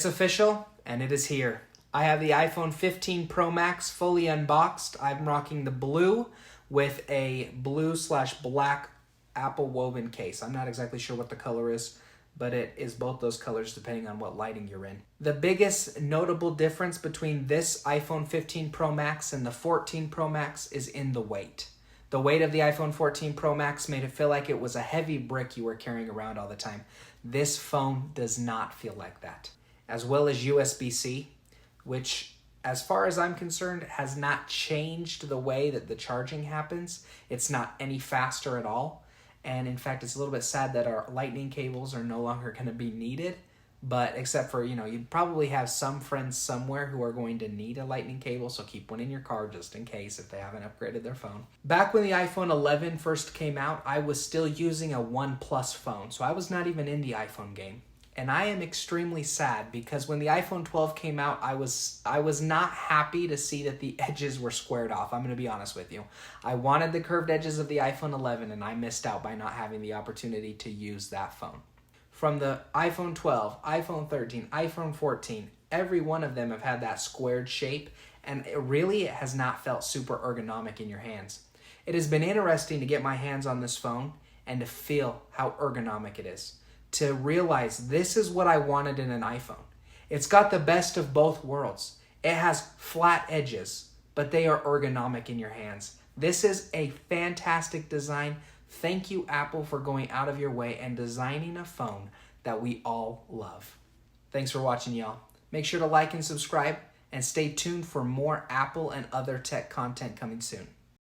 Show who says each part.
Speaker 1: It's official, and it is here. I have the iPhone 15 Pro Max fully unboxed. I'm rocking the blue with a blue/black Apple woven case. I'm not exactly sure what the color is, but it is both those colors depending on what lighting you're in. The biggest notable difference between this iPhone 15 Pro Max and the 14 Pro Max is in the weight. The weight of the iPhone 14 Pro Max made it feel like it was a heavy brick you were carrying around all the time. This phone does not feel like that. As well as USB-C, which, as far as I'm concerned, has not changed the way that the charging happens. It's not any faster at all. And in fact, it's a little bit sad that our lightning cables are no longer going to be needed. But except for, you'd probably have some friends somewhere who are going to need a lightning cable, so keep one in your car just in case if they haven't upgraded their phone. Back when the iPhone 11 first came out, I was still using a OnePlus phone, so I was not even in the iPhone game. And I am extremely sad because when the iPhone 12 came out, I was not happy to see that the edges were squared off. I'm going to be honest with you. I wanted the curved edges of the iPhone 11, and I missed out by not having the opportunity to use that phone. From the iPhone 12, iPhone 13, iPhone 14, every one of them have had that squared shape, and it has not felt super ergonomic in your hands. It has been interesting to get my hands on this phone and to feel how ergonomic it is. To realize this is what I wanted in an iPhone. It's got the best of both worlds. It has flat edges, but they are ergonomic in your hands. This is a fantastic design. Thank you, Apple, for going out of your way and designing a phone that we all love. Thanks for watching, y'all. Make sure to like and subscribe, and stay tuned for more Apple and other tech content coming soon.